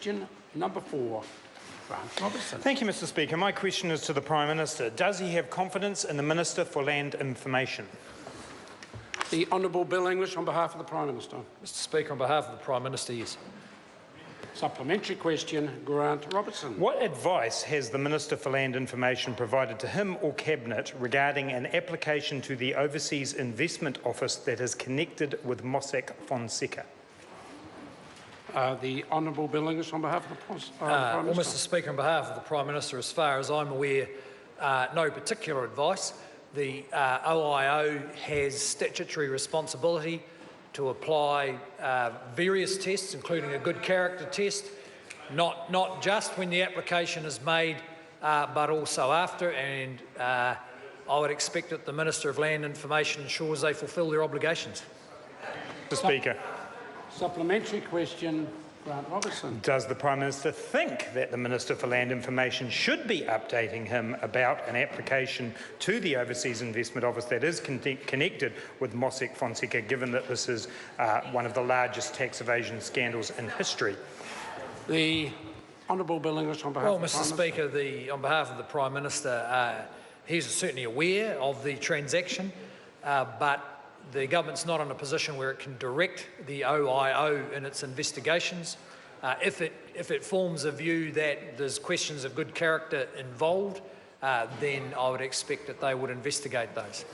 Question number 4. Grant Robertson. Thank you, Mr Speaker. My question is to the Prime Minister. Does he have confidence in the Minister for Land Information? The Honourable Bill English on behalf of the Prime Minister. Mr Speaker, on behalf of the Prime Minister, yes. Supplementary question, Grant Robertson. What advice has the Minister for Land Information provided to him or Cabinet regarding an application to the Overseas Investment Office that is connected with Mossack Fonseca? The Honourable Bill English on behalf of the Prime Well, Minister. Mr Speaker, on behalf of the Prime Minister, as far as I'm aware, no particular advice. The OIO has statutory responsibility to apply various tests, including a good character test, not just when the application is made, but also after, and I would expect that the Minister of Land Information ensures they fulfil their obligations. Mr Speaker. Supplementary question, Grant Robertson. Does the Prime Minister think that the Minister for Land Information should be updating him about an application to the Overseas Investment Office that is connected with Mossack Fonseca, given that this is one of the largest tax evasion scandals in history? The Honourable Bill English on behalf of the Prime Minister. Well, Mr Speaker, on behalf of the Prime Minister, he's certainly aware of the transaction, but the government's not in a position where it can direct the OIO in its investigations. If it forms a view that there's questions of good character involved, then I would expect that they would investigate those.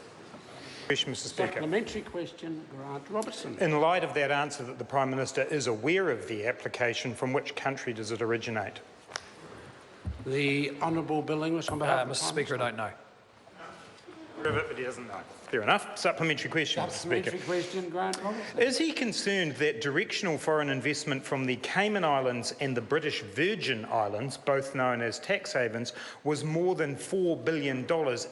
Question, Mr Speaker. Supplementary question, Grant Robertson. In light of that answer that the Prime Minister is aware of the application, from which country does it originate? The Honourable Bill English on behalf of the Mr Prime Speaker, I Minister. don't know. But he doesn't know. Fair enough. Supplementary question, Mr Speaker. Supplementary question, Grant Robertson. Is he concerned that directional foreign investment from the Cayman Islands and the British Virgin Islands, both known as tax havens, was more than $4 billion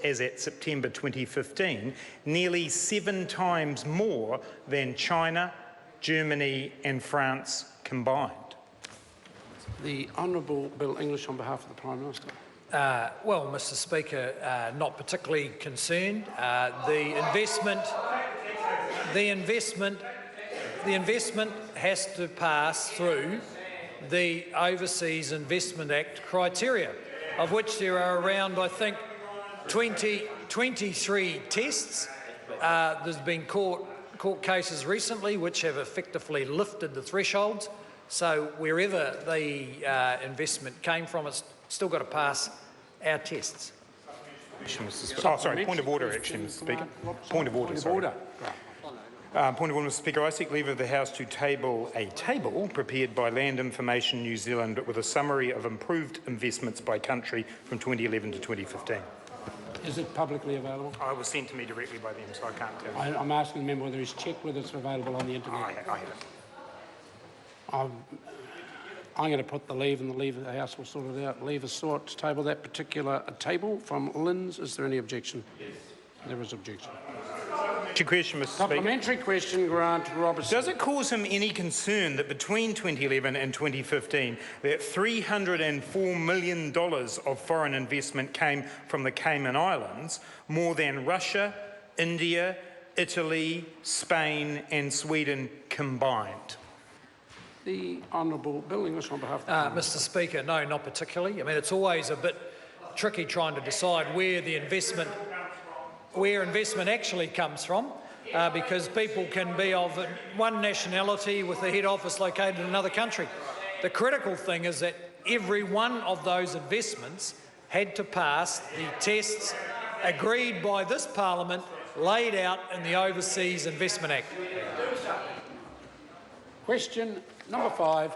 as at September 2015, nearly 7 times more than China, Germany and France combined? The Honourable Bill English on behalf of the Prime Minister. Well, Mr Speaker, not particularly concerned. The investment has to pass through the Overseas Investment Act criteria, of which there are around, I think, 23 tests. There's been court cases recently which have effectively lifted the thresholds. So wherever the investment came from, it's still got to pass our tests. Oh, sorry, point of order, actually, Mr Speaker. Point of order, sorry. Point of order, Mr Speaker. I seek leave of the House to table a table prepared by Land Information New Zealand with a summary of improved investments by country from 2011 to 2015. Is it publicly available? I was sent to me directly by them, so I can't tell you. I'm asking the member whether he's checked whether it's available on the internet. I have it. I'm going to put the leave, and the leave of the House will sort it out. Leave is sought to table that particular table from Lynn's. Is there any objection? Yes. There is objection. Question, Mr Speaker. Supplementary question, Grant Robertson. Does it cause him any concern that between 2011 and 2015 that $304 million of foreign investment came from the Cayman Islands, more than Russia, India, Italy, Spain and Sweden combined? The Honourable Bill English on behalf of the Mr Speaker, no, not particularly. I mean, it's always a bit tricky trying to decide where investment actually comes from, because people can be of one nationality with the head office located in another country. The critical thing is that every one of those investments had to pass the tests agreed by this Parliament, laid out in the Overseas Investment Act. Question number 5,